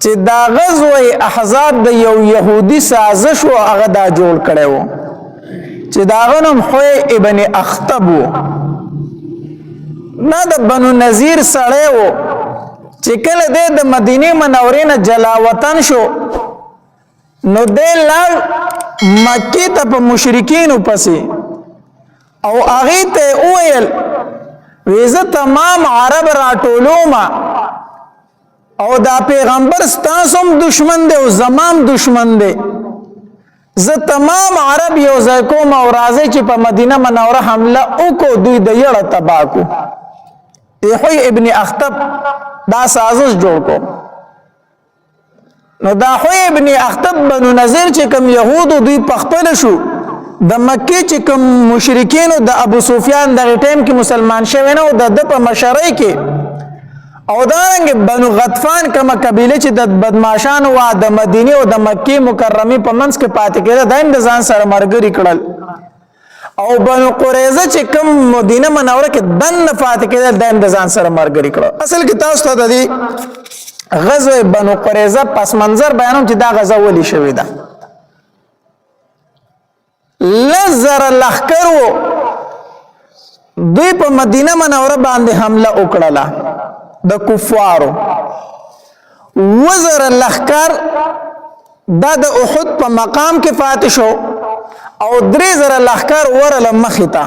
چې دا غزوه احزاب د یو يهودي سازش او هغه دا جوړ کړو چې دا غنم حوی ابن اخطب نه د بنو نذیر سړی و چې کله د مدینه منورې نه جلا وطن شو نو د لال مکی ته په مشرکین پسې او هغه ته ویل ویزه تمام عرب راټولوما او دا پیغمبر ستاسو دشمن دی او زمام دشمن دی زه تمام عرب یو ځای کوم او راځي چې په مدینه منوره حمله وکړو دوی د یړه تباه کو حوی ابن اخطب دا سازش جوړ کو نو دا حوی ابن اخطب بنو نذیر چې کوم يهودو دوی پخپل شو د مکه چې کوم مشرکین او د ابو سفیان د ټیم کې مسلمان شوی نه او د په مشرۍ کې او دارنګ بنو غطفان کومه قبیله چې د بدمعشان او د مدینه او د مکه مکرمه په منځ کې پاتې کېده دایم د ځان سره مرګري کړل او بنو قریظه چې کوم مدینه منوره کې دن فاتح کېدل دایم د ځان سره مرګري کړو اصل کې تاسو ته د دې غزوه بنو قریظه پس منظر بیانوم چې دا غزوه ولې شوې ده لزر لخر دوی په مدینه منوره باندې حمله وکړه د کفارو وزر لخر دا د احد په مقام کې فاتح شو او 3000 لخر ورل مختا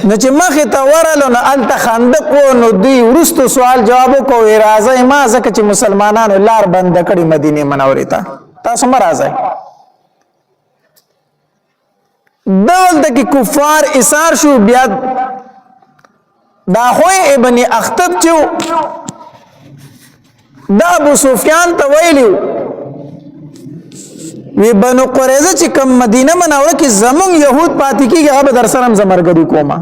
نو چې مختا ورل نو الته خندق نو دوی ورستو سوال جواب کو راځي ما ځکه چې مسلمانانو لار بند کړي مدینه منورې ته تاسو مرزه دولت کې کفار ایثار شو بیا دا خوې ابن اخطب چې دا ابو سفیان ته ویلو وی بنو قریظه چې کوم مدینه منوره کې زمون يهود پاتې کیږي هغه در سره زمرګری کوما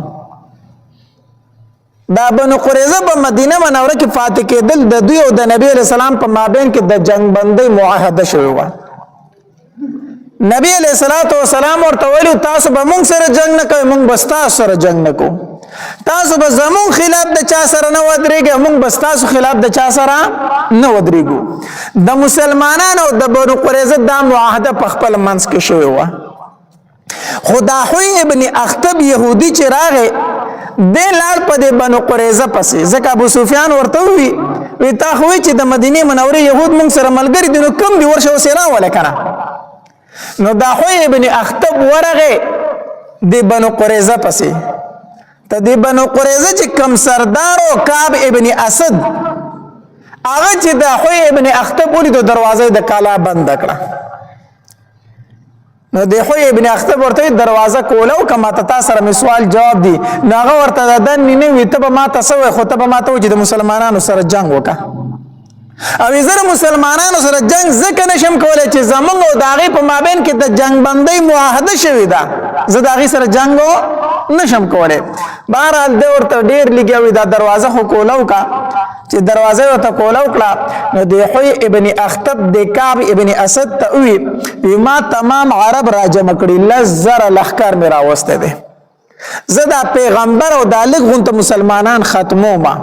دا بنو قریظه په مدینه منوره کې فاتح کېدل د دوی او د نبی علیہ السلام په مابین کې د جنگ بندي معاهده شوی و نبی علیہ الصلوۃ والسلام ورته ویلو تاسو به موږ سره جنگ نه کوئ موږ بس تاسو سره جنگ نه کوو تاسو به زمون خلاف د چا سره نه ودرېږئ موږ بس تاسو خلاف د چا سره نه ودرېږو د مسلمانانو د بنو قریظه د معاهده په خپل منځ کې شوی و خدا حوی ابن اخطب يهودي چې راغی د لار په د بنو قریظه پسې ځکه ابو سفیان ورته وی تا خو چې د مدینه منورې يهود موږ سره ملګری دي نو کم دی ورشه وسیرا ولکنه نو دا حوی ابن اخطب ورغه د بنو قریظه پسې ته د بنو قریظه چې کم سردار او کعب ابن اسد هغه چې د حوی ابن اخطب ولې د دروازې د کالا بند کړه نو د حوی ابن اخطب ورته دروازه کوله او کما ته سره سوال جواب دی ناغه ورته دن نه وي ته به ما تاسو خو ته به ما ته چې د مسلمانانو سره جنگ وکړه او زره مسلمانانو سره جنگ ځکه نشم کولای چې زمونږ او داغه په مابین کې د جنگ بندي معاهده شوی ده زه داغه سره جنگ نشم کولای بهرحال د ورته ډیر لګیوي دا دروازه خو کولاو کا چې دروازه ورته کولاو کړه نو د حوی ابن اخطب د کعب ابن اسد ته وی ما تمام عرب راجم کړي لزر لخر میرا واسطه ده زه دا پیغمبر او د لغونته مسلمانان ختمو ما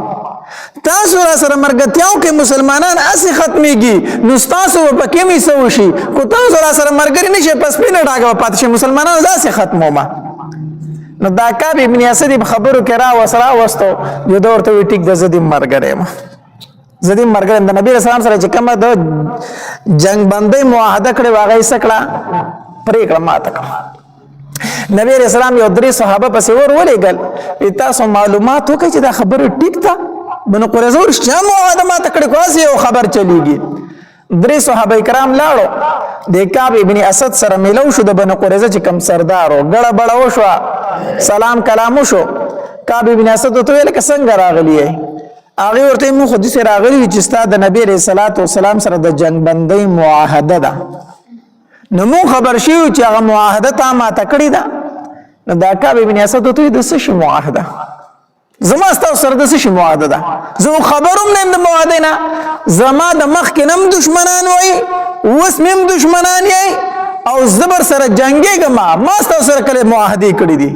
تاسو را سره مرګتیاو کې مسلمانان اسی ختميږي نو تاسو په کې می سوشي کو تاسو را سره مرګري نشي پس پینه ډاګه پاتې شي مسلمانان ځاسي ختمو ما نو دا کعب ابن اسد خبرو کې را وسرا وستو یو دورته وی ټیک د زدي مرګره ما زدي مرګره د نبی رسول سره چې کومه د جنگ بندي معاهده کړي واغې سکړه پرې کړه ما تک نبی رسول الله یو درې صحابه پسې ورولېګل تاسو معلومات وکړي چې دا خبره ټیک ده بنو قریظه ورشته معاهده ما تکړه کواسي او خبر چلیږي درې صحابه کرام لاړو د کعب ابن اسد سره ملو شو د بنو قریظه چې کم سردارو غړه بړاو شو سلام کلام شو کعب ابن اسد ته ویل ک څنګه راغلی هغه ورته مو خو دې سره راغلی چې ستاد نبی رسول الله والسلام سره د جنگ بندي معاهده ده نو مو خبر شیو چې هغه معاهده تا ما تکړه ده نو دا کعب ابن اسد ته د څه معاهده زما ستاسو سره د څه معاهده ده زه خبروم نه د معاهده نه زما د مخ کې نم دشمنان وای وس مم دشمنان یې او زبر سره جنگيګه ما ستاسو سره کله معاهده کړې دي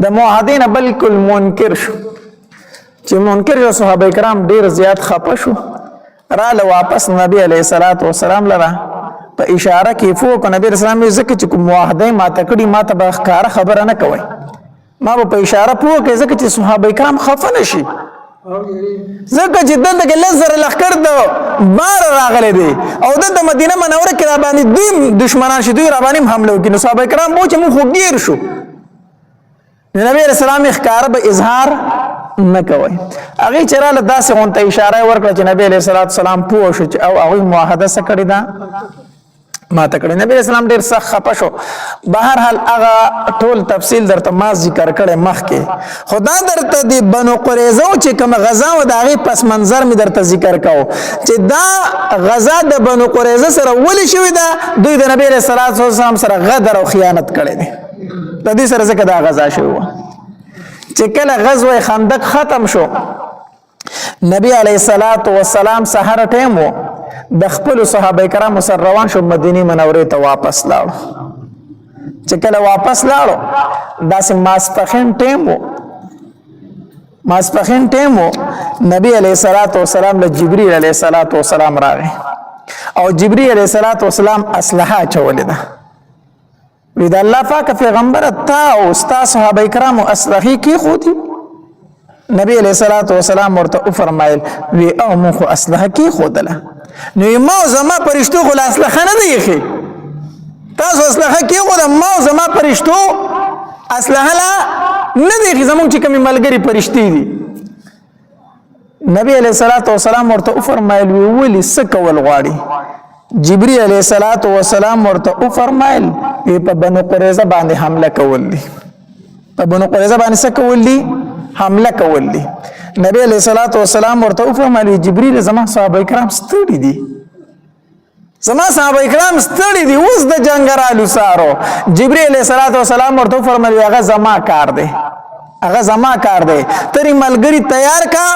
د معاهده نه بالکل منکر شو چې منکر صحابه کرام ډیر زیات خپه شو را له واپس نبی علیه الصلاۃ والسلام لره په اشاره کې فوق نبی رسول الله زکه چې کوم واحده ما تکړی ما ته به ښکارا خبره نه کوي ما په اشاره پوه کې زکه چې صحابه کرام خفه نشي زکه چې دلته کې لزر لخر د بار راغلي دي او د مدینه منوره کې را باندې دوی دشمنان شي دوی را باندې حمله وکړي نو صحابه کرام مو چې مو خو ګیر شو نبی رسول الله ښکارا به اظهار نه کوي هغه چراله داسې غونته اشاره ورکړه چې نبی علیہ الصلوۃ والسلام پوه شو او هغه معاهده سره کړی دا ما تکړه نبی اسلام ډیر سخت خپه شو بهر حال هغه ټول تفصیل درته ما ذکر کړي مخکې خدا درته دی بنو قریظه چې کوم غزا و د هغه پس منظر می درته ذکر کاو چې دا غزا د بنو قریظه سره ولې شوې ده دوی د نبی رسول الله سره غدر او خیانت کړي دي د دې سره څنګه دا غزا شوه چې کله غزوه خندق ختم شو نبی علیه الصلاۃ والسلام سحر ټیم وو د خپل صحابه کرامو سره روان شو مدینه منوره ته واپس لاړ چې کله واپس لاړو داسې ماسپخین ټیم وو نبی علیه الصلاۃ والسلام له جبرئیل علیه الصلاۃ والسلام راغی او جبرئیل علیه الصلاۃ والسلام اسلحه چولې ده وی د الله پاک پیغمبر تا او استا صحابه کرامو اسلحه کی خو دي نبی علیہ الصلوۃ والسلام ورته فرمایل وی او مخ اسلحه کی خودله نو ما زما پرشتو خو اسلحه نه دی خي تاسو اسلحه کی خو ما زما پرشتو اسلحه لا نه دی زمون چې کوم ملګری پرشتي دي نبی علیہ الصلوۃ والسلام ورته فرمایل وی ولی سکول غواړي جبرئیل علیہ الصلوۃ والسلام ورته فرمایل وی په بنو قریظه باندې حمله کول دي په بنو قریظه باندې څه کول دي حمله کول دي نبی علیہ الصلوۃ والسلام ورته فرمایي جبرئیل زما صحابه کرام ستړي دي اوس د جنگرالو سارو جبرئیل علیہ الصلوۃ والسلام ورته فرمایي هغه زما کار دی تری ملګری تیار کا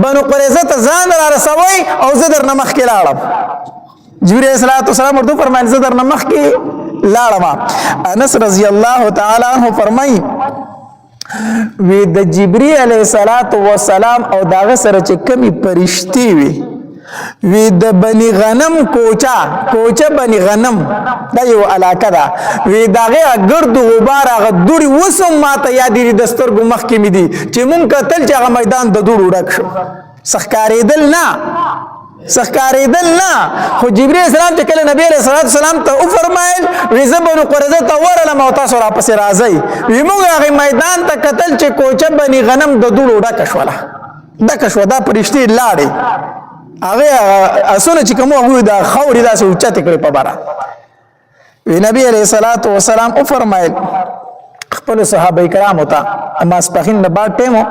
بنو قریظه ته ځان را رسوي او زه در نمخ کې لاړم جبرئیل علیہ الصلوۃ والسلام ورته فرمایي زه در نمخ کې لاړم انس رضی الله تعالی عنہ فرمایي وی د جبرئیل علیہ الصلوۃ والسلام او داغه سره چې کمی پرشتي وی د بنی غنم کوچه بنی غنم دا یو علاقه ده وی داغه ګرد غبار هغه دوړي وسم ماته یاد دي دسترګو مخ کې مې دي چې مونږ کتل چې هغه میدان د دوړو ډک شو سخکارېدل نه خو جبرئیل السلام چې کله نبی علیہ الصلوۃ والسلام ته فرمایل وی زبنو قریظه ته ورلم او تاسو را پسې راځي وی موږ هغه میدان ته کتل چې کوچه بنی غنم د دوړو ډک شو دا پرشتي لاړې هغه اسونه چې کوم هغه د خوري داسې اوچته کړې په بارا وی نبی علیہ الصلوۃ والسلام فرمایل خپل صحابه کرامو ته ماسپخین نه بعد ټیمو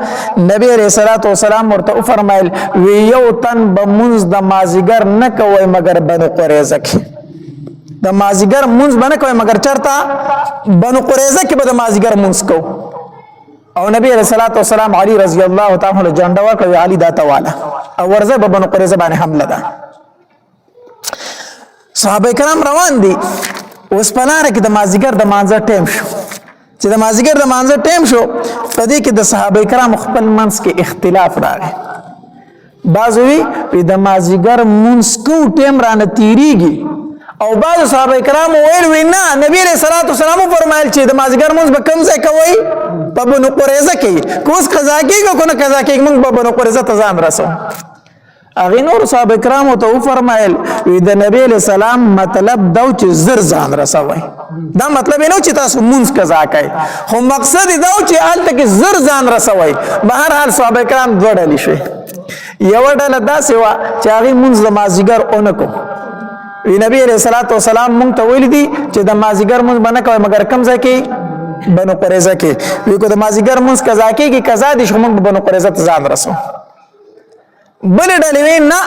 نبی علیہ الصلوۃ والسلام ورته فرمایل وی یو تن به منځ د مازیګر نه کوي مگر بنو قریظه کې د مازیګر منځ باندې کوي مگر چرته بنو قریظه کې به د مازیګر منځ کو او نبی علیہ الصلوۃ والسلام علی رضی الله تعالی عنہ جنډه ورکړي علی دا تواله او ورځه به بنو قریظه باندې حمله ده صحابه کرام روان دي اوس پلاره کې د مازیګر د مانځه ټیم شو چې د مازیګر د مانځه ټیم شو په دې کې د صحابه کرام خپل منځ کې اختلاف راغی بعضو وی د مازیګر منځ کو ټیم رانه تیریږي او بعض صحابه کرام ویل وینا نبی علیہ الصلوۃ والسلام فرمایل چې د مازیګر منځ به کم ځای کوي په بنو قریظه کې کوس قضا کېږي کو نه قضا کېږي موږ په بنو قریظه ته ځان رسو اغه نور صحابه کرام ته فرمایل وی د نبی علیہ السلام مطلب دا چې زر ځان رسوي دا مطلب نه چې تاسو مونږ قضا کوي خو مقصد دا چې حالت کې زر ځان رسوي بهر حال صحابه کرام دوړل شي یو ډله داسې وا چې هغه مونږ د مازیګر اونکو وی نبی علیہ الصلوۃ والسلام مونږ ته ویل دي چې د مازیګر مونږ باندې کوي مگر کم ځای کې بنو قریظه کې وی کو د مازیګر مونږ قضا کېږي قضا دي چې مونږ بنو قریظه ته ځان رسو بل ډلې نه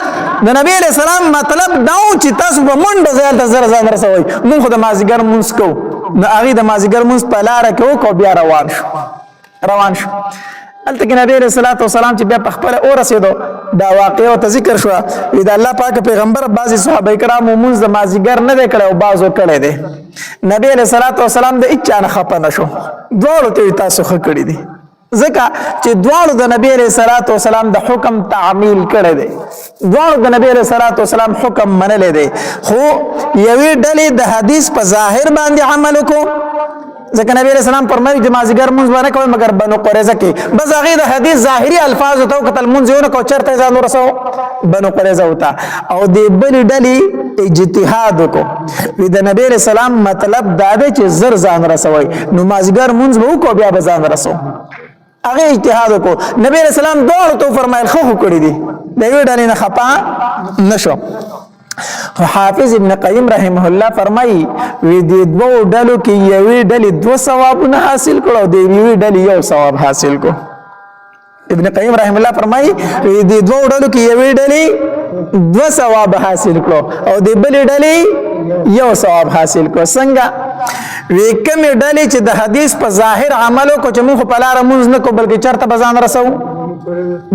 د نبی علیہ السلام مطلب دا چې تاسو په منډه ځای ته زر ځان رسوي مونږ د مازیګر مونږ کو نو هغه د مازیګر مونږ په لار کې وکړو بیا روان شو الته کې نبی علیہ الصلوۃ والسلام چې بیا په خپل اور رسیدو دا واقعه او ذکر شو دا الله پاک پیغمبر بعضی صحابه کرام مونږ د مازیګر نه کړو بعضو کړي دي نبی علیہ الصلوۃ والسلام د اچانه خپه نشو دوړو ته تاسو خکړي دي ځکه چې دواړو د نبی علیه الصلاۃ والسلام د حکم تعمیل کړی دی دواړو د نبی علیه الصلاۃ والسلام حکم منلی دی خو یوې ډلې د حدیث په ظاهر باندې عمل وکړو ځکه نبی علیه السلام فرمایي چې مازدیګر مونځ به نه کوئ مګر بنو قریظه کې بس هغې د حدیث ظاهري الفاظو ته وکتل مونځ یې ونه کړو چېرته یې ځان ورسو بنو قریظه ته او دې بلې ډلې اجتهاد وکړو وي د نبی علیه السلام مطلب دا دی چې زر ځان رسوئ نو مازدیګر مونځ به وکړو بیا به ځان رسو هغه اجتهاد وکړو نبی علیہ السلام دواړو ته وفرمایل خو کړي دي د یوې ډلې نه خفا نشو حافظ ابن قیم رحمه الله فرمایي وی دې دوه ډلو کې یوې ډلې 2 ثوابونه حاصل کړو د یوې ډلې 1 ثواب حاصل کو ابن قیم رحمه الله فرمایي وی دې دوه ډلو کې یوې ډلې 2 ثواب حاصل کړو او د بلې ډلې 1 ثواب حاصل کو څنګه وی کومې ډلې چې د حدیث په ظاهر عمل وکړو چې موږ په لاره مونځ نه کوو بلکې چېرته به ځان رسو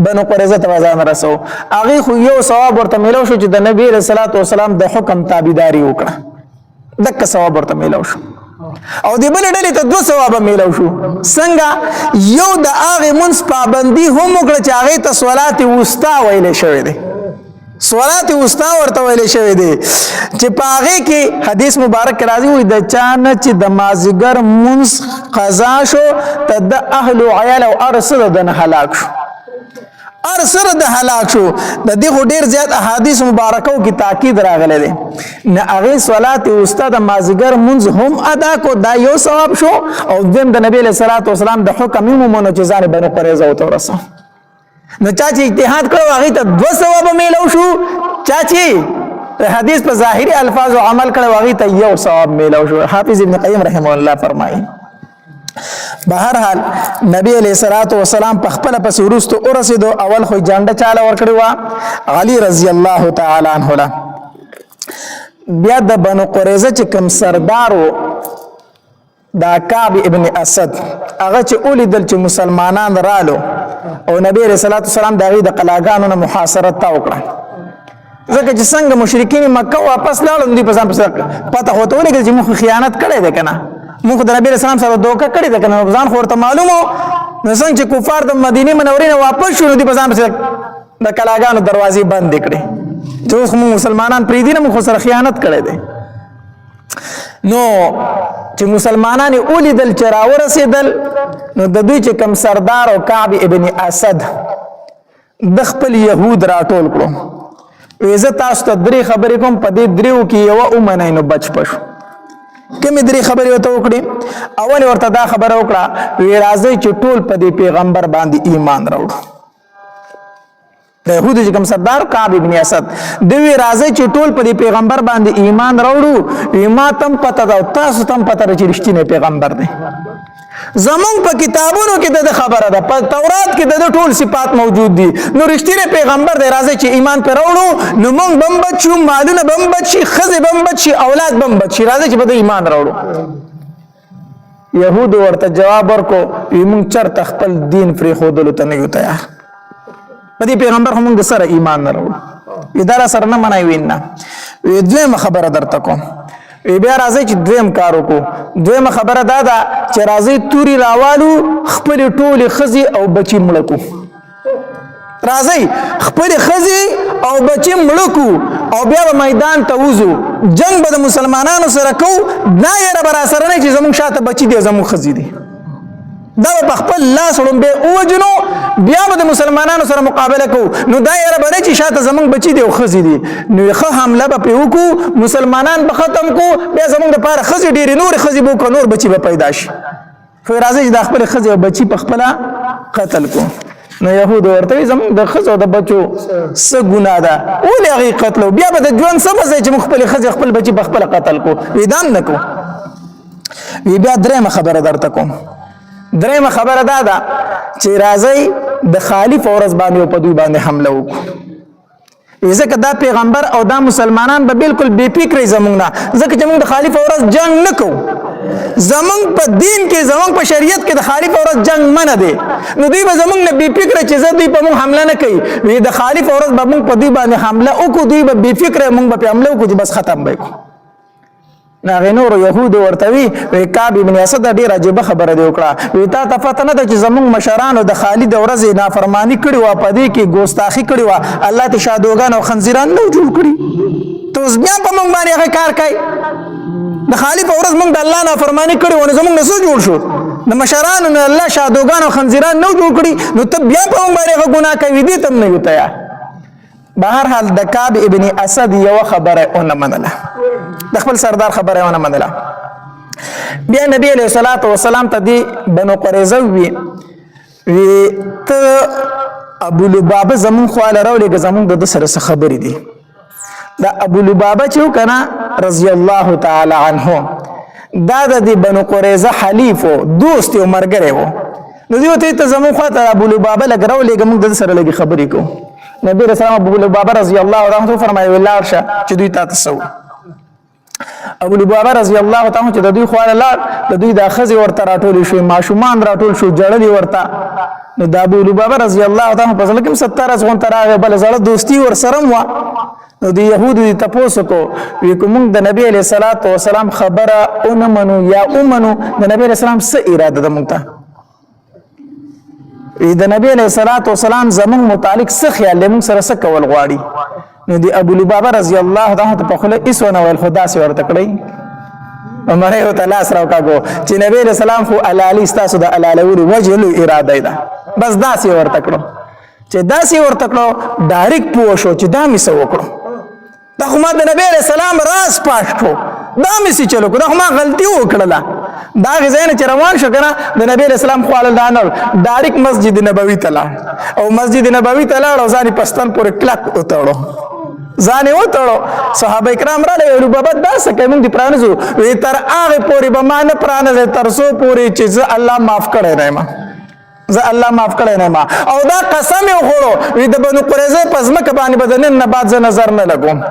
بنو قریظه ته به ځان رسو هغې خو 1 ثواب ورته میلو شو چې د نبي علیه الصلاۃ والسلام د حکم تابعداري وکړه دکه ثواب ورته میلو شو او د بلې ډلې ته 2 ثوابه میلو شو څنګه یو د هغې مونځ پابندي هم وکړه چې هغې ته صلات وسطا ویلی شوی دی صلات وسطا ورته ویل شوی دی چې په هغې کې حدیث مبارک کې راځي وایي د چا نه چې د مازدیګر مونځ قضا شو ته د اهل و عیال او هر څه د نه هلاک شو هر څه د هلاک شو د دې خو ډېر زیات احادیث مبارکو کې تاکید راغلی دی نه هغې صلات وسطا د مازدیګر مونځ هم ادا کو دا 1 ثواب شو او دویم د نبي علیه الصلاۃ والسلام د حکم یې ومنو چې ځان بنو قریظه ورته ورسو نو چا چې اجتهاد کړو هغې ته 2 ثواب میلو شو چا چې حدیث په ظاهري الفاظ او عمل کړو هغې ته 1 ثواب میلو شو حافظ ابن قیم رحمه الله فرمایي بهرحال نبی علیه الصلاۃ والسلام په خپله پسې وروستو ورسېدو اول خو جانډه چاله ورکړې وه علي رضی الله تعالی عنه له بیا د بنو قریظه چې کوم سردار و دا کعب ابن اسد هغه چې ولیدل چې مسلمانان رالو او نبی علیہ الصلوۃ والسلام د هغې د قلاګانو نه محاصرت تا وکړه ځکه چې څنګه مشرکین مکه واپس لاړل دوی په ځان پسې پته خو ورته ولګېدل چې موږ خیانت کړی دی که نه موږ د نبي علیه السلام سره دوکه کړې ده که نه ځان خو ورته معلوم و نو څنګه چې کفار د مدینې منورې نه واپس شو نو دوی په ځان پسې د قلاګانو دروازې بندې کړې چې اوس موږ مسلمانان پرېږدي نه موږ خو سره خیانت کړی دی نو چې مسلمانان یې ولیدل چې راورسېدل نو د دوی چې کوم سردار او کعب ابن اسد د خپل یهود راټول کړو وی زه تاسو ته 3 خبرې کوم په دې 3 کې یوه ومنئ نو بچ پشو کومې 3 خبرې ورته وکړې اول ورته دا خبره وکړه وی راځئ چې ټول په دې پیغمبر باندې ایمان راوړو د یهودو چې کوم سردار کعب ابن اسد دوی راځي چې ټول په دې پیغمبر باندې ایمان راوړو ما تم پته ده تاسو تم پته ده چې رښتینی پیغمبر دی زمونږ په کتابونو کې د خبره ده په تورات کې د ټول صفات موجود دي نو رښتینی پیغمبر دی راځي چې ایمان پر راوړو نو موږ بم بچو مالونه بم بچي ښځې بم بچي اولاد بم بچي راځي چې په ایمان راوړو يهود ورته جواب ورکو موږ چرته خپل دین پرېښودلو ته نه یو تیار په دې پیغمبر هم موږ سره ایمان نه راوړو اداره سره نه منای وینا دویمه خبره درته کوم بیا راځي چې دویم کار وکړو دویمه خبره دا ده چې راځي توري راوالو خپل ټولې ښځې او بچي مړه کو راځي خپل ښځې او بچي مړه کو او بیا به میدان ته وځو جنگ به د مسلمانانو سره کو دا یې به راسره نه چې زموږ شاته بچي دي زموږ ښځې دي دا په خپل لاس وړومبې ووجنو بیا به د مسلمانانو سره مقابله کوو نو دا یې ربه نه چې شاته زموږ بچي دي او ښځې دي نو ښه حمله به پرې وکړو مسلمانان به ختم کړو بیا زموږ دپاره ښځې ډېرې نورې ښځې به وکړو نور بچي به پیدا شي خو راځئ چې دا خپلې ښځې او بچي په خپله قتل کړو نو یهود ورته وایي زموږ د ښځو او د بچو څه ګناه ده ولې هغې قتلو بیا به د ژوند څه مزه چې موږ خپلې ښځې خپل بچي په خپله قتل کړو وي دا هم نه کوو وي بیا درېیمه خبره درته کوم درېیمه خبره دا ده چې راځئ د خالف ورځ باندې او په دوی باندې حمله وکړو ځکه دا پیغمبر او دا مسلمانان به بالکل بې فکرې زموږ نه ځکه چې موږ د خالف ورځ جنگ نه کوو زموږ په دین کې زموږ په شریعت کې د خالف ورځ جنگ منع دی نو دوی به زموږ نه بې فکره چې زه دوی په موږ حمله نه کوي وي د خالف ورځ به موږ په دوی باندې حمله وکړو دوی به بې فکره موږ به پې حمله وکړو چې بس ختم به کړو ناغه نور يهود ورتوي وی کعب ابن اسد ډیر عجیب خبره دی وکړه وی تا ته نه د زمون مشرانو د خالد ورځ نافرمانی کړي وا پدې کې ګستاخی کړي وا الله ته شادوغان او خنزیران نو جوړ کړي تو بیا په مونږ باندې هغه کار کوي د خالد په ورځ مونږ د الله نافرمانی کړي ونه زمونږ نسو جوړ شو د مشرانو نه الله شادوغان او خنزیران نو جوړ کړي نو ته بیا په مونږ باندې هغه ګناه کوي دي تم نه یوتیا بهر حال د کعب ابن اسد یو خبره اون منله د خپل سردار خبره ونه منله بیا نبی علیہ الصلوۃ والسلام ته دی بنو قریظه وی ته ابو لبابه زمون خواله راولې زمون د سره خبرې دي دا ابو لبابه چې کنه رضی الله تعالی عنه دا د بنو قریظه حلیف او دوست او مرګره وو نو دیو ته زمون خواته ابو لبابه لګراولې موږ د سره لګي خبرې کو نبی رسول الله ابو لبابه رضی الله عنه فرمایي والله ارشا چې دوی تاسو ابو لبابه رضی الله تعالی چې د دوی خواله لا د دوی د خزي ورته راټول شو ماشومان راټول شو جړلې ورته نو د ابو لبابه رضی الله تعالی په ځل کې 70 غون تراغه بل زړه دوستی ور سره و نو د يهودو تاسو کو وی کوم د نبی علیہ الصلوۃ والسلام خبره اون منو یا اومنو د نبی علیہ السلام څه اراده ده مونږ ته د نبی علیہ الصلوۃ والسلام زمون متعلق څه خیال لمون سره څه کول غواړي نو دی ابو لبابه رضی الله تعالی په خله ایسونه ول خدا سي ورته کړی عمر یو تعالی سره وکاو چې نبی علیہ السلام خو علالي استاسو د علالوري وجه اراده ده بس داسي ورته کړو چې داسي ورته کړو ډایرک پوه شو چې دا می سو وکړو دا خو ما د نبی علیہ السلام راز پاشو دا می سي چلو دا خو ما غلطي وکړه دا غزاینه چې روان شو کنه د نبی علیہ السلام خواله دانل ډایرک مسجد نبوي ته او مسجد نبوي ته لاړ او ځاني پستان پورې کلک وتاړو ځاني وتاړو صحابه کرام را له بابا دا سکه موږ دي پرانځو وی تر هغه پورې به مان پرانځ تر سو پورې چې الله معاف کړي نه ما زه الله معاف کړي نه ما او دا قسم یې خورو وی د بنو قریظه پزمک باندې بدنن نه بعد ز نظر نه لګوم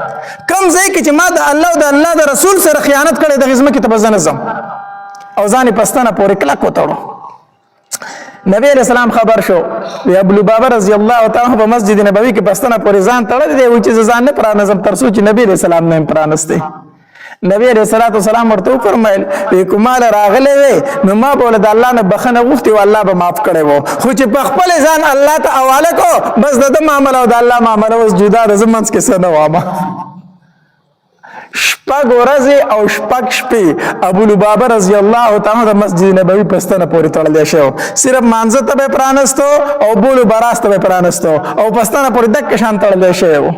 کم ځای کې چې ما د الله او د الله د رسول سره خیانت کړي د غزمه کې تبزنه زم او ځاني پستانه پورې کلک وتاړو نبی علیہ السلام خبر شو وی ابو لبابه رضی الله تعالی په مسجد نبوي کې پستانه پورې ځان تړل دی و چې ځان نه پرانځم تر څو چې نبی علیہ السلام نه پرانسته نبی علیہ الصلوۃ والسلام ورته فرمایل وی کومال راغله وی نو ما بوله د الله نه بخنه غوښتي او الله به معاف کړي وو خو چې په خپل ځان الله ته حواله کو بس د معاملې او د الله معاملې اوس جدا د زمانس کې څه نه وامه شپږ ورځې او شپږ شپې ابو لبابه رضی الله تعالی د مسجد نبوي پستانه پورې تړل شو صرف مانزه ته پرانستو او بولو براسته پرانستو او پستانه پورې دک شان تړل شو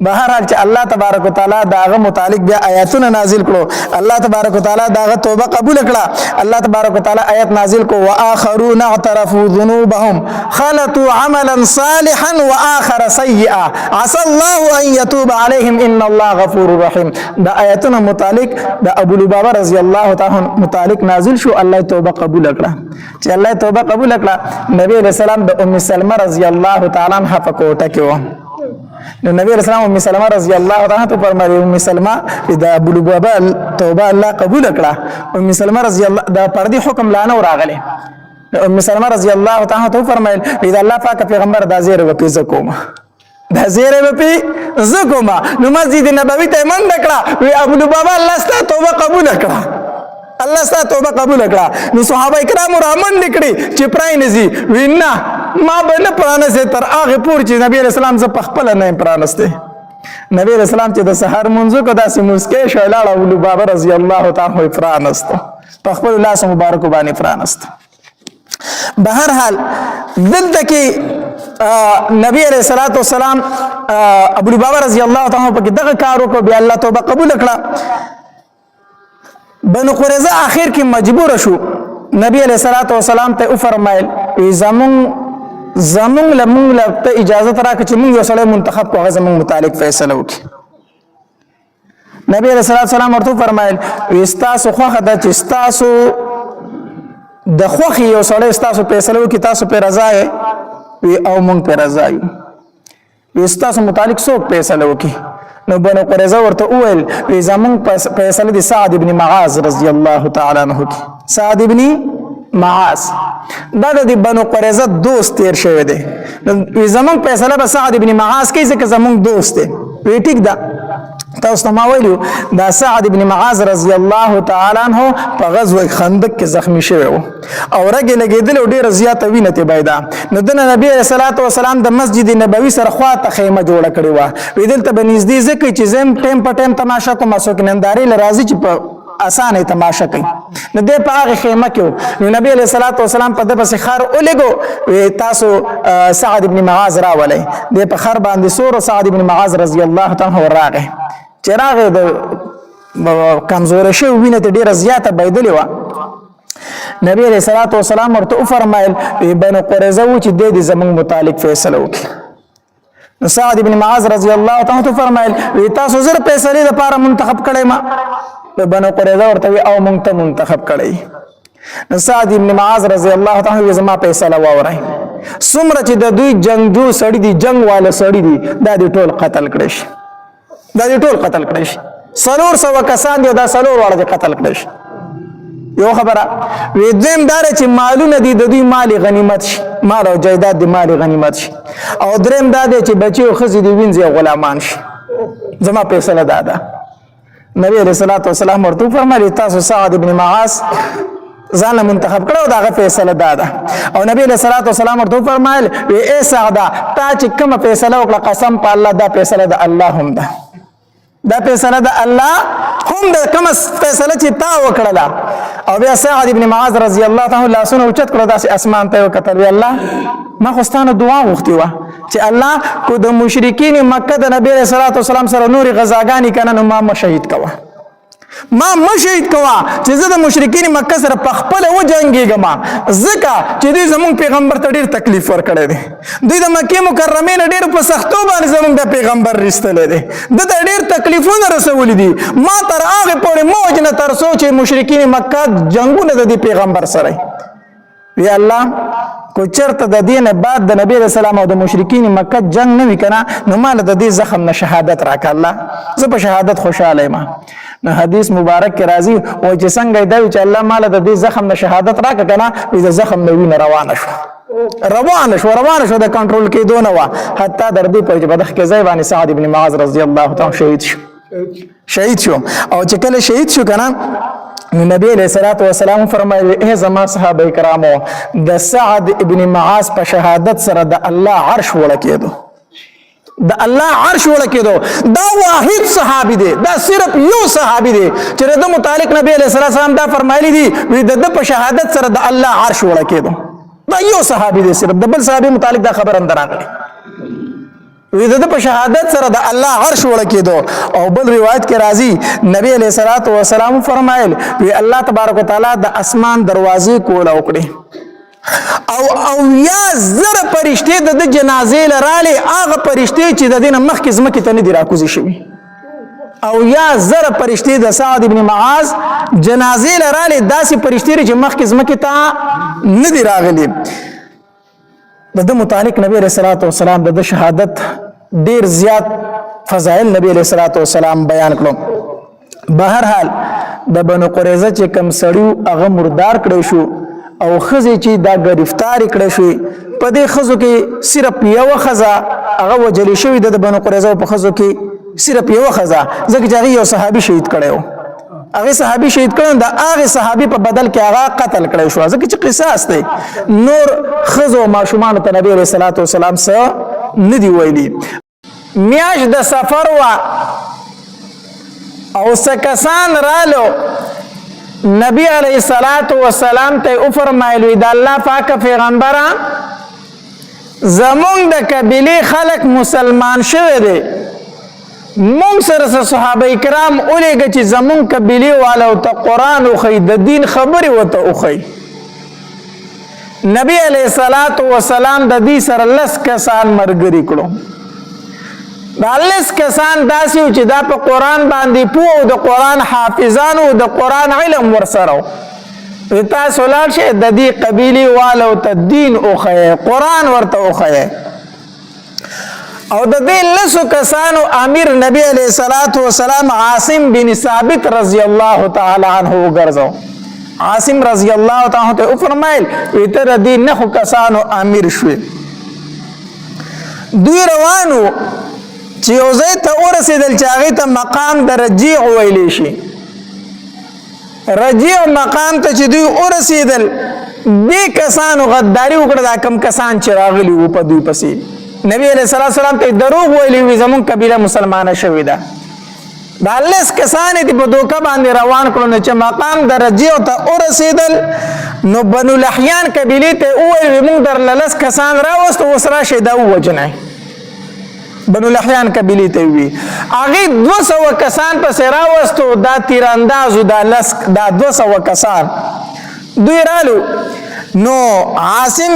بهرحال چې الله تبارک وتعالى داغه متعلق بیا آیاتونه نازل کړو الله تبارک وتعالى داغه توبه قبول کړه الله تبارک وتعالى آیات نازل کو واخرون اعترفوا ذنوبهم خلطوا عملا صالحا واخر سيئا عسى الله ان يتوب عليهم ان الله غفور رحيم دا آیاتونه متعلق د ابو لبابه رضی الله تعالی متعلق نازل شو الله توبه قبول کړه چې الله توبه قبول کړه نبی رسول الله د ام سلمہ رضی الله تعالی عنها په کوټه کې و نو نبی رسول الله ام سلمہ رضی الله تعالی عنها فرمایي ام سلمہ د ابو لبابه توبه الله قبول کړه ام سلمہ رضی الله د پردي حکم لانه راغله ام سلمہ رضی الله تعالی عنها فرمایل اذا الله پاک پیغمبر د زیر و پیزه کوم د زیر و پی زکوما نو مسجد نبوي ته من کړه وی ابو لبابه الله ست توبه قبول کړه الله ست توبه قبول کړه نو صحابه کرام رحمن نکړي چې پرای نزي وینا ما به نه پرانسته تر هغه پور چې نبی رسول الله ز پخپل نه پرانسته نبی رسول الله چې د سحر منځو کو داسې مسکه شولاله ابو لبابه رضی الله تعالی پرانسته پخپل الله سم مبارک باندې پرانسته بهرحال دلته کې نبی علیہ الصلوۃ والسلام ابو لبابه رضی الله تعالی په دغه کارو کو بیا الله توبه قبول کړه بنو قریظه آخر کې مجبور شو نبی علیہ الصلوۃ والسلام ته فرمایل زمون لمون ته اجازه راکړه چې موږ یو سړی منتخب کوو زمون متعلق فیصله وکړي نبی علیہ الصلوۃ والسلام ورته فرمایل استاسو خوخه د چې استاسو د خوخي یو سړی استاسو فیصله وکړي تاسو په رضا یې وی او موږ په رضا یو استاسو متعلق څوک فیصله وکړي نو بنو قریظه ورته وویل وی زمون فیصله د سعد ابن معاذ رضی الله تعالی عنہ سعد ابن معاذ دا د بنو قریظه دوست تیر شوی دی وی زمون فیصله به سعد ابن معاذ کې ځکه زمون دوست دی وی ټیک دا تاسو ما ویلو دا سعد ابن معاذ رضی الله تعالی عنہ په غزوه خندق کې زخمی شوی و او رګ لګیدل او ډیر زیاته وینه ته پیدا نو د نبی صلی الله علیه وسلم د مسجد نبوي سره خواته خیمه جوړه کړې و ویدل ته بنزدې ځکه چې زم ټیم په ټیم تماشا کوم سو کې ننداري لرازي چې په اسانه تماشا کوي نو د په هغه خیمه کې نو نبی صلی الله علیه وسلم په دغه خر اولګو تاسو سعد ابن معاذ راولې د په خر باندې سور سعد ابن معاذ رضی الله تعالی عنہ راغی چراغ د کمزور شو وینه ته ډیره زیاته بيدلې و نبی علیہ الصلوۃ والسلام ورته فرمایل بنو قریظه و چې د زمون متعلق فیصله وکړي نو سعد ابن معاذ رضی الله تعالی عنہ فرمایل تاسو زر فیصله لپاره منتخب کړئ ما بنو قریظه ورته او مونږ ته منتخب کړئ نو سعد ابن معاذ رضی الله تعالی عنہ زما فیصله واورای څومره چې د دوی جنگجو سړی دي جنگ والا سړی دي دا دي ټول قتل کړي شي دا دي ټول قتل کړي شي 400 کسان دي دا 4 واړه قتل کړي شي یو خبره وې دیم دار چې مالونه دي د دوی مال غنیمت شي مال او جایداد دي مال غنیمت شي او دریم دا دي چې بچي او خزي دي وینځي غلامان شي زما فیصله دادا نبی علیہ الصلوۃ والسلام ورته فرمایي تاسو سعد ابن معاذ ځان منتخب کړو دا فیصله دادا او نبی علیہ الصلوۃ والسلام ورته فرمایل اے سعد تا چې کوم فیصله وکړه قسم په الله دا فیصله د الله هم ده دا فیصله د الله هم د کوم فیصله چې تا وکړه او بیا سعد ابن معاذ رضی الله تعالی عنہ لاسونه اوچت کړو داسې اسمان ته وکتل وی الله ما خوستانه دعا غوښتي و چې الله کو د مشرکین مکه د نبی صلی الله علیه وسلم سره نور غزاګانی کنه نو ما شهید کوا ما مشهید کوا چې زه د مشرکین مکه سره په خپل و جنگیږم ځکه چې دوی زمون پیغمبر ته ډیر تکلیف ورکړی دی دوی د مکه مکرمه نه ډیر په سختو باندې زمون د پیغمبر رښتلې دي د ډیر تکلیفونه رسولې دي ما تر هغه پورې موج نه تر سوچ مشرکین مکه جنگونه د پیغمبر سره وی الله کو چرته د دینه بعد د نبی رسول الله او د مشرکین مکه جنگ نه وکنا نو مال د دې زخم نه شهادت راک الله زه په شهادت خوشاله ما نو حدیث مبارک کې راځي او چې څنګه دی چې الله مال د دې زخم نه شهادت راک کنه د زخم نه وینه روانه شو د کنټرول کې دونه وا حتی در دې په بدخ کې ځای باندې سعد ابن معاذ رضی الله تعالی شهید شو او چې کله شهید شو کنه نبی علیہ الصلوۃ والسلام فرمایي اے زما صحابه کرامو د سعد ابن معاذ په شهادت سره د الله عرش ولکېدو د الله عرش ولکېدو دا واحد صحابي دی دا صرف یو صحابي دی چې د متعلق نبی علیہ الصلوۃ والسلام دا فرمایلی دی د په شهادت سره د الله عرش ولکېدو دا یو صحابي دی صرف د بل صحابي متعلق دا خبر اندر راغلی د په شهادت سره د الله عرش ولکېدو او بل روایت کې راځي نبی علیہ الصلوۃ والسلام فرمایل وی الله تبارک وتعالى د اسمان دروازې کول او کړې او یا زر پرشته د جنازې لراله هغه پرشته چې د دینه مخکې زمکه ته نه دی راکوزي شوی او یا زر پرشته د سعد ابن معاذ جنازې لراله داسې پرشته چې مخکې زمکه ته نه دی راغلي د متعلق نبی علیہ الصلوۃ والسلام د شهادت ډیر زیات فضائل نبی علیہ الصلوۃ والسلام بیان کړو بهر حال د بنو قریظه چې کم سړیو هغه مردار کړی شو او خزه چې دا گرفتار کړی شو په دې خزو کې صرف یو خزه هغه وجلی شوی د بنو قریظه په خزو کې صرف یو خزه ځکه چې هغه یو صحابي شهید کړو هغه صحابي شهید کړي دا هغه صحابي په بدل کې هغه قتل کړي شو ځکه چې قصاص دی نور خزو ماشومان ته نبی عليه الصلاه والسلام سره ندي ویلي میاش د سفر وا او سکسان رالو نبی علیہ الصلات والسلام ته فرمایلو دا الله پاک پیغمبره زمونږ د قبیله خلق مسلمان شوه دي مونږ سره صحابه کرام اولېږي چې زمون قبيله والو ته قران او خې د دین خبري وته او خې نبی عليه الصلاه والسلام د دې سره لس کسان مرګري کړو دا لس کسان داسې چې دا په قران باندې پوه د قران حافظانو د قران علم ورسره تاسو لاړ شئ د دې قبيله والو ته دین او خې قران ورته او خې او د دې لسو کسانو امیر نبی علیہ الصلوۃ والسلام عاصم بن ثابت رضی الله تعالی عنہ وګرځاو عاصم رضی الله تعالی عنہ ته فرمایل وتر دې نه کسانو امیر شوي دوی روانو چې یو ځای ته ورسېدل چې هغې ته مقام د رجیع ویلی شي. رجیع مقام ته چې دوی ورسېدل دې کسانو غداري وکړه دا کم کسان چې راغلي وو په دوی پسې. نبی علیہ السلام ته دروغ ویلي وي زمونږ قبیله مسلمانه شوې ده. دا 10 کسان دې په دوکه باندې روان کړو نو چې مقام د رجیع ته ورسېدل نو بنو لحیان قبیلې ته وویل موږ درله 10 کسان راوستو اوس راشئ دا ووجنئ. بنو لحیان قبیلې ته وي هغې 200 کسان پسې راوستو دا تیراندازو دا 200 کسان دوی رالو. نو عاصم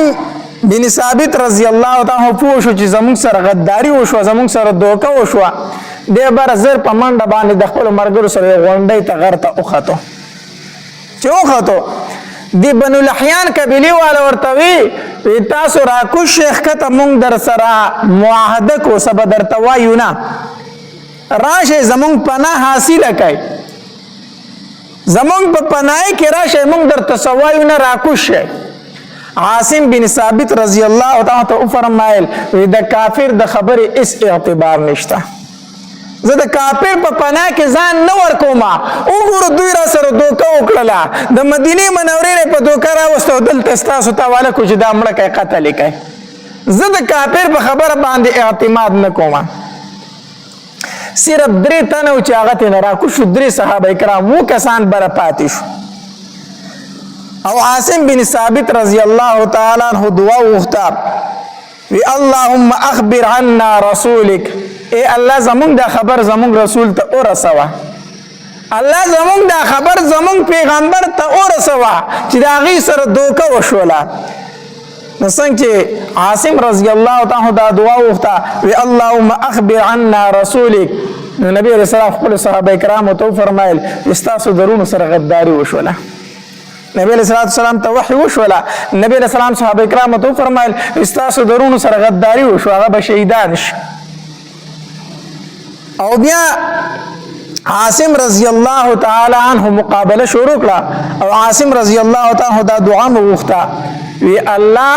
بن ثابت رضی الله تعالی پوه شو چې زموږ سره غداری وشوه زموږ سره دوکه وشوه دی بره زر په منډه باندې د خپلو ملګرو سره غونډۍ ته غر ته وختو. چې وختو د بنو لحیان قبیلې والا ورته وی تاسو راکوز شئ ښکته موږ در سره معاهده کو څه به درته وایو نه راشئ زموږ پناه حاصله کئ زموږ په پناهۍ کې راشئ موږ درته څه وایو نه راکوز شئ. عاصم بن ثابت رضی الله تعالی ته فرمایل د کافر د خبرې اس اعتبار نشته. زه د کافر په پناه کې ځان نه ورکوم. وګوره دوی را سره دوکه وکړله د مدینې منورې په دوکه راوستو دلته ستاسو ته حواله کړو چې دا مړه کوي قتل یې کوي. زه د کافر په خبره باندې اعتماد نه کوم. صرف 3 تنه و چې هغه ترې راکوز شو 3 صحابه کرام 2 کسان بره پاتې شو. او عاصم بن ثابت رضی الله تعالی عنہ دعا وغوښته وی اللهم اخبر عنا رسولک ای الله زمونږ دا خبر زمونږ رسول ته ورسوه. الله زمونږ دا خبر زمونږ پیغمبر ته ورسوه چې د هغې سره دوکه وشوله. نو څنګه چې عاصم رضی الله تعالی عنہ دا دعا وغوښته وی اللهم اخبر عنا رسولک نو نبی علیہ السلام خپلو صحابه کرامو ته وفرمایل ستاسو درونو سره غداري وشوله. نبی علیہ السلام ته وحی وشوله. نبی علیہ السلام صحابه کرامو ته فرمایل ستاسو درونو سره غداری وشو هغه به شهیدان شي. او بیا عاصم رضی الله تعالی عنہ مقابله شروع کړه او عاصم رضی الله تعالی عنہ دا دعا وغوښته وی الله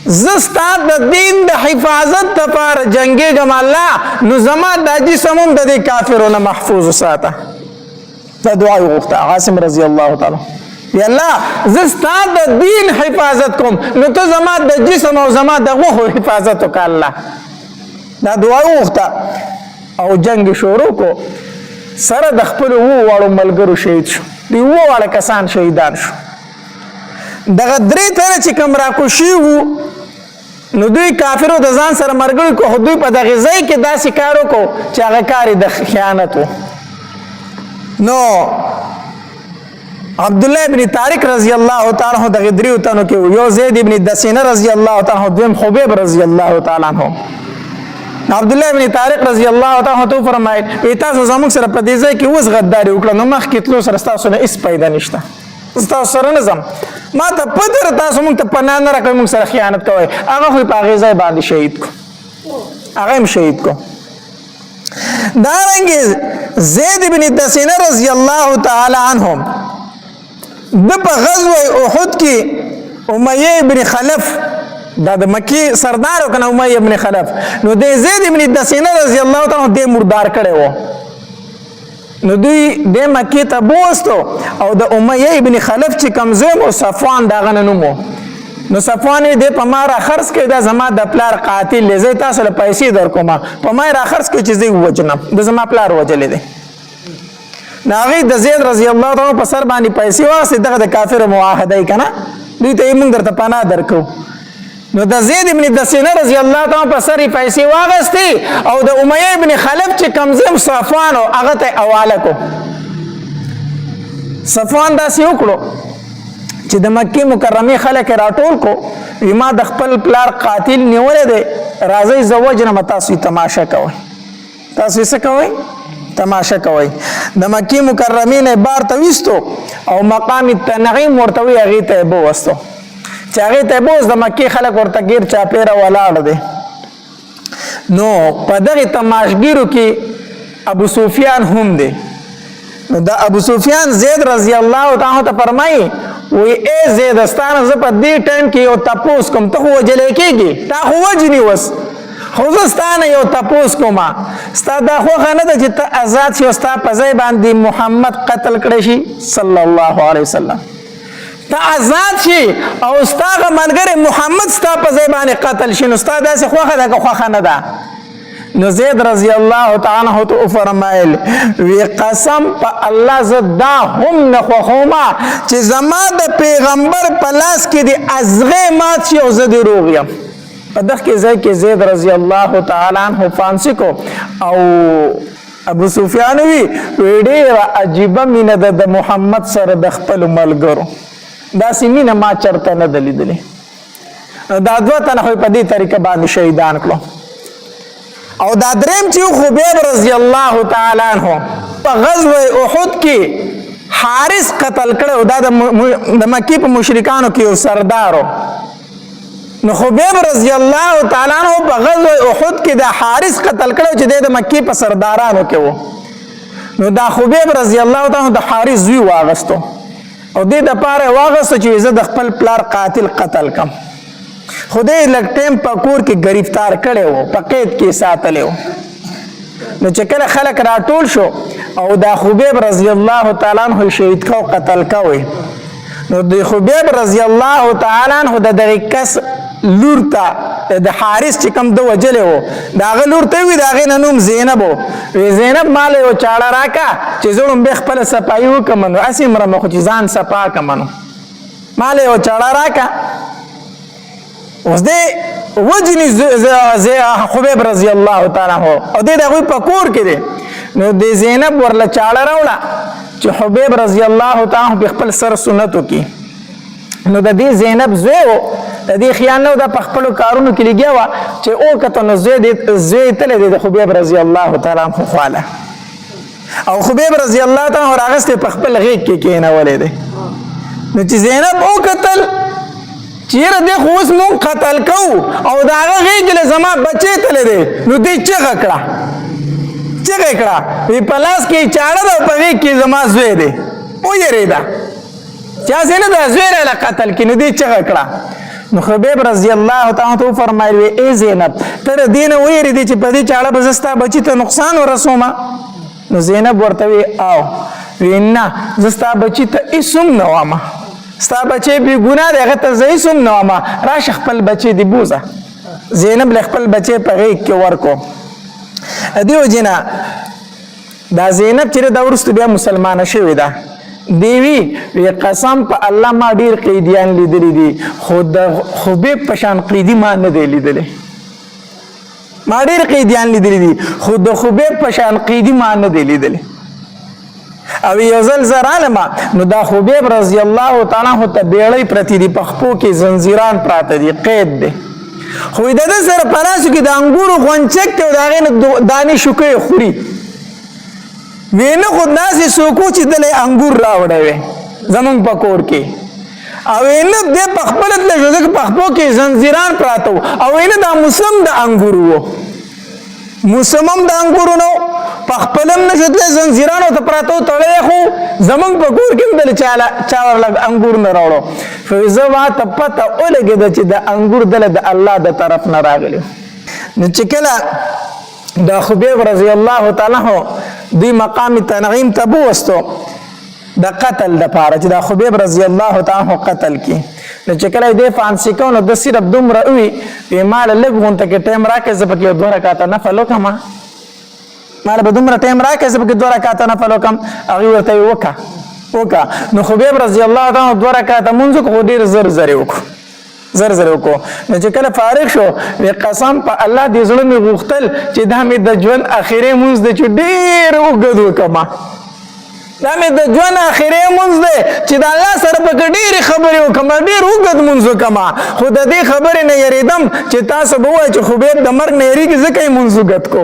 زستا د دین د حفاظت لپاره جنگېږم الله نو زما دا جسم هم د دې کافرونو محفوظ وساته. دا دعا وغوښته عاصم رضی الله تعالی یا الله زستا د دین حفاظت کوم نو ته زما د جسم او زما د غوښو حفاظت وکړه الله. دا دعا وغوښته او جنگ شروع کو سره د خپلو 2 واړو ملګرو شهید شو. دوی 2 واړه کسان شهیدان شو. دغه 3 تنه چې کوم راکوز شوي وو نو دوی کافرو د ځان سره ملګري کو خو دوی په دغه ځای کې داسې کار وکړو چې هغه کار یې د خیانت و. نو عبدالله ابن طارق رضی الله تعالی عنہ دغه 3 تنو کې یو زید ابن دسینه رضی الله تعالی عنہ دویم خبیب رضی الله تعالی عنہ. عبدالله ابن طارق رضی الله تعالی عنہ ته فرمایي تاسو زموږ سره په دې ځای کې اوس غداري وکړه نو مخکې تلو سره ستاسو نه هېڅ پیدا نشته ستاسو سره نه ځم ما ته پته ده تاسو موږ ته پناه نه راکوئ موږ سره خیانت کوئ. هغه خو یې په هغې ځای باندې شهید کو هغه هم شهید کو. دارنګې زید ابن دسینه رضی الله تعالی عنہ د په غزوه احد کې امیه ابن خلف دا د مکی سردار او کنه امیه ابن خلف نو د زید ابن دسینه رضی الله تعالی عنہ د مردار کړي وو نو دوی د مکی ته بوستو او د امیه ابن خلف چې کمزوم او صفوان داغه نومو نو صفوان دې په ما را خرڅ کړي دا زما د پلار قاتل لزه تاسو له پیسې درکوم په ما را خرڅ کړي چې زه وجنم د زما پلار وجلې دي. ناغي د زید رضی الله تعالی په سر باندې پیسې واسه دغه د کافر معاهده یې کنه دوی ته موږ درته پناه درکو. نو د زید ابن دسینه رضی الله تعالی په سر پیسې واغستې او د امیه ابن خلف چې کمزم صفوان او هغه ته حواله کو. صفوان داسې وکړو چې د مکې مکرمه خلک راټول کو ما د خپل پلار قاتل نیولې دی راځي زوجنه تاسو تماشا کوئ تاسو څه کوئ تماشا کوئ. د مکې مکرمه نه بار ته وستو او مقام التنعیم ورته وی هغه ته بوستو چې هغه ته بوز د مکې خلک ورته غیر چاپیره ولاړ دي. نو په دغه تماشګیرو کې ابو سفیان هم دی. نو د ابو سفیان زید رضی الله تعالی ته فرمایي وی ای زید استانه ز په دې ټایم کې یو تاسو کوم ته وجلې کېږي تا خو وجنی وس خو زه ستا نه یو تپوس کومه ستا دا خوښه نه ده چې ته آزاد شي او ستا په ځای باندې محمد قتل کړی شي صلی الله علیه وسلم ته آزاد شي او ستا هغه ملګری محمد ستا په ځای باندې قتل شي نو ستا داسې خوښه ده که خوښه نه ده نو زید رضی الله تعالی عنہ ته فرمایل وی قسم په الله زه دا هم نه خوښومه چې زما د پیغمبر په لاس کې د ازغې مات شي او زه دې روغ یم په دغه کې ځای کې زید رضی الله تعالی عنہ فانسی کو او ابو سفیان وی ډېره عجیبه مینه ده د محمد سره د خپل ملګرو داسې مینه ما چرته نه ده لیدلې دا دوه تنه خو په دې طریقه باندې شهیدان کړو او دا دریم چې خبیب رضی الله تعالی عنہ په غزوه احد کې حارث قتل کړو دا د مکی په مشرکانو کې یو سردارو نو خبیب رضی الله تعالی عنہ په غزوه احد کې د حارث قتل کړو چې د مکی په سردارانو کې وو نو دا خبیب رضی الله تعالی عنہ د حارث زوی واغستو او دې د پاره واغستو چې زه د خپل پلار قاتل قتل کم خدای لږ ټیم په کور کې گرفتار کړی وو په قید کې ساتلی وو نو چې کله خلک راټول شو او دا خبیب رضی الله تعالی عنہ شهید کو قتل کوي نو د خبیب رضی الله تعالی عنہ د دغه کس لور ته د حارث چې کوم د وجلې وو دا غ لور ته وی دا غ نوم زینب وی زینب مال یو چاړه راکا چې زړم به خپل صفایي وکم نو اسیم رمخ چې ځان صفا کمنو مال یو چاړه راکا اوس دې وجنی خبیب رضی الله تعالی عنہ او دې دغه په کور کې دی نو د زینب ورله چاړه راوړه چې حبیب رضی الله تعالی عنہ خپل سر سنت وکي نو د دې زینب زوی د دې خیال نو د خپل کارونو کې لګیا و چې او کته نو زوی تل د خبیب رضی الله تعالی عنہ خواله او خبیب رضی الله تعالی عنہ راغسته په خپل غیږ کې کېنولې ده نو چې زینب او قتل چیرې د خوس مون قتل کو او دا غیږ له زما بچی تل ده نو دې چغه کړه په پلاس کې چاړه د په غیږ کې زما زوی ده او یې ریدا چا زینب د زوی له قتل کې نو دې چغه کړه نو خبیب رضی الله تعالی عنہ فرمایي ای زینب تر دین ویری دي چې په دې چاړه بزستا بچی ته نقصان ورسوما نو زینب ورته وی او وینا زستا بچی ته اسم نه وامه ستا بچی بی ګناه دی هغه ته زه اسم نه وامه راشه خپل بچی دی بوزه زینب له خپل بچی په غیږ کې ورکو دیو جنا دا زینب چې دا ورسته بیا مسلمانه شوې ده دیوی وی قسم په الله ما ډیر قیدیان لیدلی دي خود خبیب پشان قیدی ما نه دی لیدلی ما ډیر قیدیان لیدلی دي خود خبیب پشان قیدی ما نه دی لیدلی او یو ځل زرالما نو دا خبیب رضی الله تعالی عنہ ته بیړی پرتی دی پخپو کې زنجیران پراته دي قید دي خو د دې سره پراسو کې د انګورو غونچک ته دا غینه دانی شوکې خوري وینه خود ناسې سوکو چې دلې انګور راوړې زمونږ په کور کې او وینه دې په خپل د ځکه په خپل کې زنجیران پراته او وینه دا موسم د انګور وو موسمم د انګور نو په خپلم نشته زنجیران او ته پراته تړلې خو زمونږ په کور کې دلې چاور لګ انګور نه راوړو فیزه وا ته پته ولګید چې د انګور دله د الله د طرف نه راغلی نو چې کله دا خبیب رضی الله تعالی عنہ دی مقام تنعیم ته بوستو د قتل د پاره چې دا خبیب رضی الله تعالی عنہ قتل کی نو چې کله دې فانسی کو نو د صرف دومره وی په مال لګون ته کې ټیم راکې زبکه دوه رکعات نفل وکما مال به دومره ټیم راکې زبکه دوه رکعات نفل وکم هغه ورته وکا نو خبیب رضی الله تعالی عنہ دوه رکعات منځ کو ډیر زر وکړو نو چې کله فارغ شو وی قسم په الله دې زړه می غوښتل چې دا مې د ژوند اخیری مونږ د ډیر وګد وکما دا مې د ژوند اخیری مونږ دی چې د الله سره په ډیر خبرې وکم ډیر وګد مونږ وکما خو د دې خبرې نه یریدم چې تاسو به وایي چې خبیب د مرګ نه یریږي ځکه یې مونږ وګد کو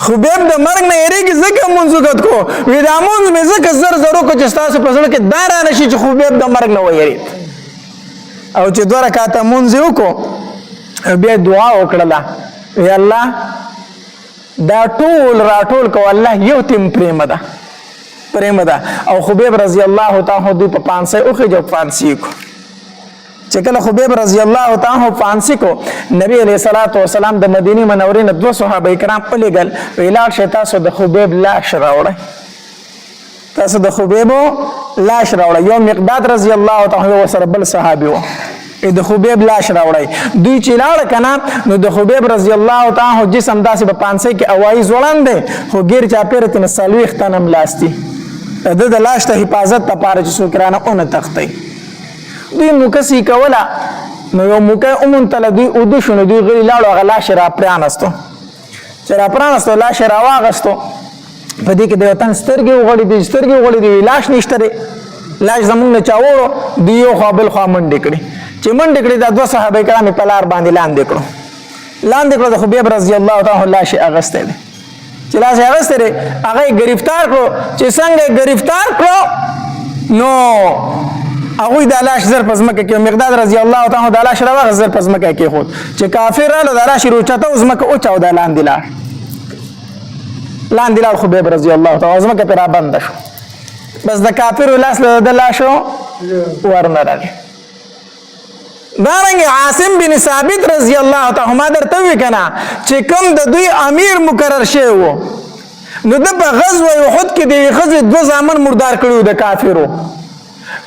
خبیب د مرګ نه یریږي ځکه مونږ وګد کو وی دا مونږ مې ځکه زر وکړو چې تاسو په زړه کې دا را نشي چې خبیب د مرګ نه ویرید او چې دوه رکعاته مونږ وکړو بیا دعا وکړه وی الله دا ټول راټول کو الله یو تیم پرېمه ده او خبیب رضی الله تعالی عنہ په 500 اوخه جو فانسی کو چې کله خبیب رضی الله تعالی فانسی کو نبی علیہ الصلوۃ والسلام د مدینه منورې نه دوه صحابه کرام ولېګل ویلار شتا سو د خبیب لاش راوړی تاسو د خبیب لاش راوړی یو مقداد رضی الله تعالی وسره بل صحابي و د خبیب لاش راوړی دوی چې لاړ کنه نو د خبیب رضی الله تعالی جسم داسې په پانسی کې اوایي ځوړند خو غیر چا پیره تن سلويخ تنم لاستی د لاش ته حفاظت لپاره چې څوک رانه اون تختی دوی مکسی کوله نو یو مکه اومن تل دوی او د شنو دوی غلی لاړو هغه لاش را پرانستو چې را پرانستو لاش را واغستو په دې کې د وطن سترګې وغړې دي لاش نشته لاش زمونږ نه چاوړو دی یو خپل خوا منډې کړې چې منډې کړې دا دوه صحابه کرام په لار باندې لاندې کړو د خبیب رضی الله تعالی لاش اغسته دي چې لاش اغسته دي هغه گرفتار کړو چې څنګه گرفتار کړو نو هغه د لاش زر پزمکه کې مقداد رضی الله تعالی د لاش راوغ زر پزمکه کې خود چې کافر له د لاش روچته زمکه او چاو د لاندې لار خبیب رضی الله تعالی زمکه پر بند شو بس د کافر لاس له د لاشو ورنه راغی دارنګ عاصم بن ثابت رضی الله تعالی ما درته وی کنه چې کوم د دوی امیر مقرر شوی وو نو د په غزوه احد کې د غزوه دو ځامن مردار کړو د کافرو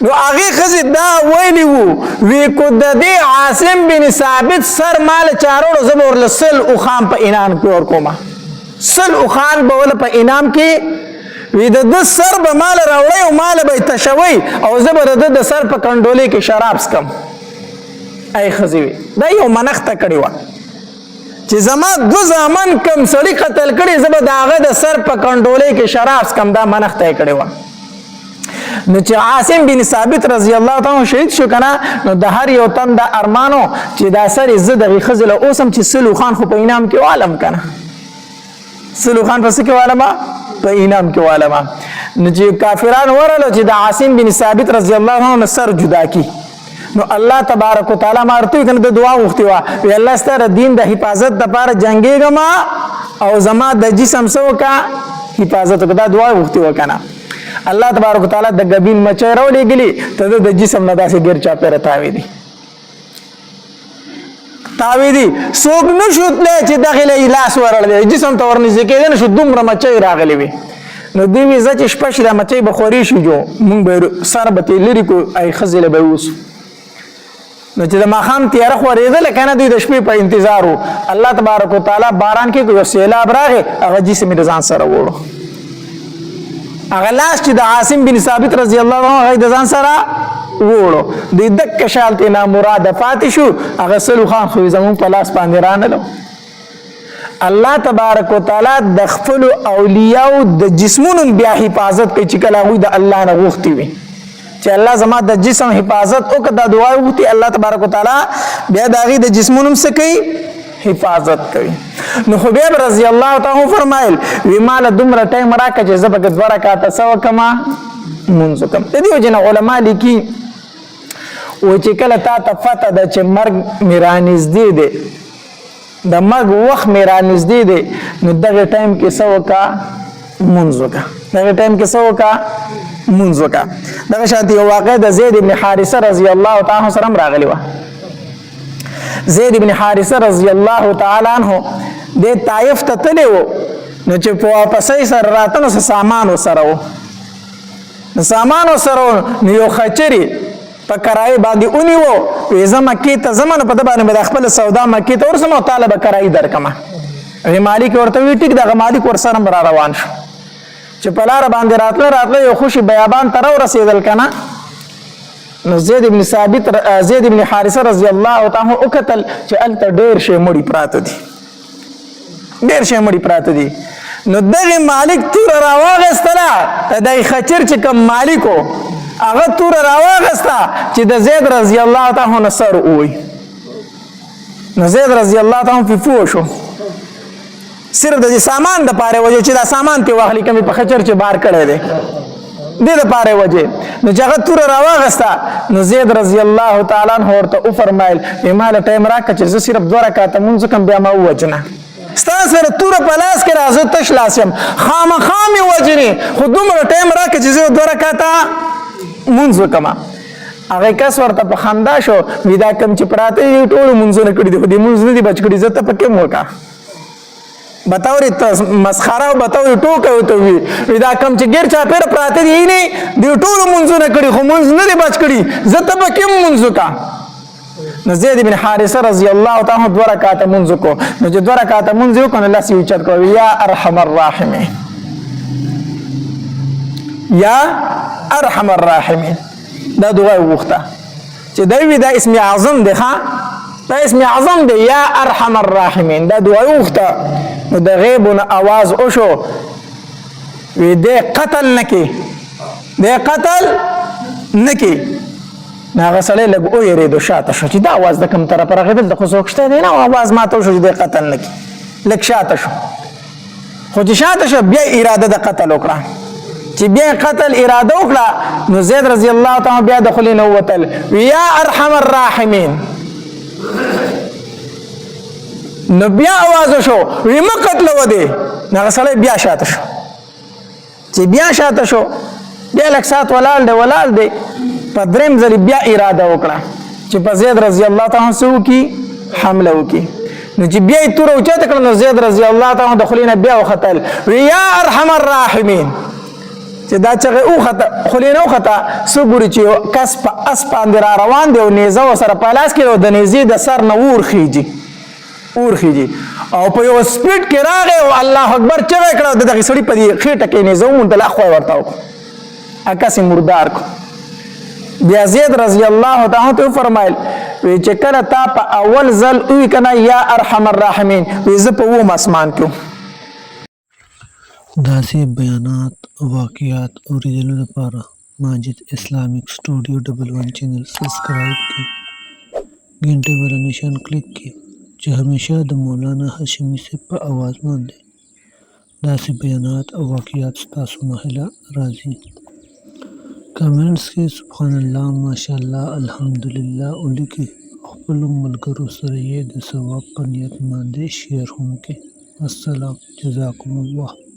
نو هغه خزه دا ویلی وو وی کو د دې عاصم بن ثابت سر مال چارو زبر لسل او خان په انعام کې ور کومه سل او خان به ول په انعام کې وی د سر به مال راوړی او مال به تشوي او زبر د سر په کنډولې کې شراب سکم ای خزوی دا یو منخته کړی و چې زما دو ځامن کم سړی قتل کړي زبر داغه د سر په کنډولې کې شراب سکم دا منخته کړی و نو چې عاصم بن ثابت رضی الله تعالی شهید شو کنه نو د هر یو تن د ارمانو چې دا سر زده غي خزل اوسم چې سلو خان خو په انعام کې عالم کنه سلو خان پس کې عالم په انعام کې عالم نو چې کافرانو ورلو چې د عاصم بن ثابت رضی الله عنه سر جدا کی نو الله تبارک وتعالى مارته کنه د دعا وختي وا وی الله ستاره دین د حفاظت د لپاره جنگيګما او زما د جسم سو کا حفاظت دا دعا وختي وکنه الله تبارک وتعالى د غبین مچې راولېګلی ته د جسم نه داسې ګر چا پر تاوي دي څوک نشوتله چې داخله لاس ورل جسم ته ورنځ کېدل شو دومره مچې راغلي وي نو دی وی زچ شپش د مچې بخوري شو جو مونږ به سر به لری کو ای خزل به وس نو چې د ماخام تیار خورېدل کنه دوی د شپې په انتظار وو الله تبارک وتعالى باران کې کوي سیلاب راغی هغه جسم د ځان سره وړو هغه لاس چې د عاصم بن ثابت رضی الله عنه د ځان سره وړو د دک شالته نه مراد فاتح شو هغه سلو خان خو زمون په لاس باندې رانلو الله تبارک وتعالى د خپل اولیاء د جسمونو بیا حفاظت کوي چې کله وي د الله نه غوښتي وي چې الله زما د جسم حفاظت او کدا دعا وغوښتي الله تبارک وتعالى بیا داغي د جسمونو سکی حفاظت کوي نو خبیب رضی الله تعالی فرمایل وی مال دومره ټیم راکړه چې زبګ دوه رکعات سو کما منځ کم د دې وجنه علما لیکي و چې کله تا تفته د چې مرګ میرانیز دی د مرګ وخت میرانیز دی نو دغه ټیم کې سو کا منځ وکا دغه ټیم کې سو کا منځ وکا دغه شانتي واقع د زید ابن حارثه رضی الله تعالی سره راغلی و زید ابن حارثه رضی الله تعالی عنہ د طائف ته تلو نو چې په واپسې سره راتنو سامان سره و سامان سره نو یو خچری په کرای باندې اونې وو وې زما کې ته زمانه په د باندې د خپل سودا مکه ته ورسمه طالب کرای درکما وی مالک ورته وی ټیک دغه مالک ور سره را روان شو چې په لار باندې راتله یو خوشي بیابان تر ورسېدل کنه نو زید ابن حارثه رضی الله تعالی او قتل چې الته ډېر شی مړی پراته دي نو دغه مالک تور راوغستله د خچر چې کوم مالکو هغه تور راوغسته چې د زید رضی الله تعالی عنہ سر وای نو زید رضی الله تعالی عنہ په شو صرف د سامان د پاره وجه چې دا سامان ته واخلي کمی په خچر چې بار کړی دی د پاره وجه نو چې تور راوغسته نو زید رضی الله تعالی عنہ ورته فرمایل ایماله ټیم راکړه چې زه صرف 2 رکعات مونږ کوم بیا ما وجنه ستاسو سره تور په لاس کې راځه تش لاسم خامخامي وجني خو دومره ټیم راکړه چې زه 2 رکعات مونږ وکما هغه کس ورته په خندا شو وی دا کم چې پراته دي ټول منځونه کړي دي خو دې منځ نه دي بچ کړي زه ته پکې موکا بتاوري مسخره بتاوري ټوکه وته وی دا کم چې ګیر چا پیر پراته دي نه دی ټول منځونه کړي خو منځ نه دي بچ کړي زه ته پکې منځ کا نو زید بن حارثه رضی الله تعالی عنہ 2 رکعات منځ کو نو چې 2 رکعات منځ کو الله سی اوچت کو یا ارحم الراحمین یا ارحم الراحمین دا دعا وغوښته چې دا وی دا اسم اعظم دی ها دا اسم اعظم دی یا ارحم الراحمین دا دعا وغوښته نو د غیبونه आवाज او شو وی دې قتل نکي دې قتل نکي ناغه سړی لګ او یریدو شاته شو چې دا आवाज د کوم طرف راغلی د خو څوک شته دی نه आवाज ماته شو چې دې قتل نکي لګ شاته شو خو چې شاته شو بیا اراده د قتل وکړه چې بیا قتل اراده وکړه نو زید رضی الله تعالی بیا د خلی نو وتل یا ارحم الراحمین نو بیا आवाज شو وی ما قتل ودی ناغه سړی بیا شاته شو چې بیا شاته شو بیا لک سات ولال دی په دریم ځل بیا اراده وکړه چې په زید رضی الله تعالی عنہ کی حمله وکي نو چې بیا یې تور اوچت کړ نو زید رضی الله تعالی عنہ د خلینا بیا وختل یا ارحم الراحمین چې دا چې او خطا خلینا وخطا سګوري چې کس په اس باندې را روان دی او نيزه سره پالاس کې او د نيزي د سر نور خيږي او په یو سپیډ کې راغی او الله اکبر چې کړه دغه سړي په دې خېټه کې نيزه مونږ ته اخو ورتاو اکاسي مردار کو بیا زید رضی الله تعالی عنہ فرمایل وی چې کله تا په اول ځل وی کنه یا ارحم الراحمین وی زه په و اسمان کې داسې بیانات او واقعات اوریدلو لپاره ماجد اسلامیک سټوډیو 11 چینل سبسکرایب کړئ घंटे वाला निशान क्लिक کړئ چې همیشه د مولانا هاشمي صاحب په आवाज باندې داسې بیانات او واقعات ستاسو مهله راځي کمنټس کې سبحان الله ماشاءالله الحمدلله ولیکئ خپل ملګرو سره یې د ثواب په نیت باندې شیر هم کړئ السلام جزاکم الله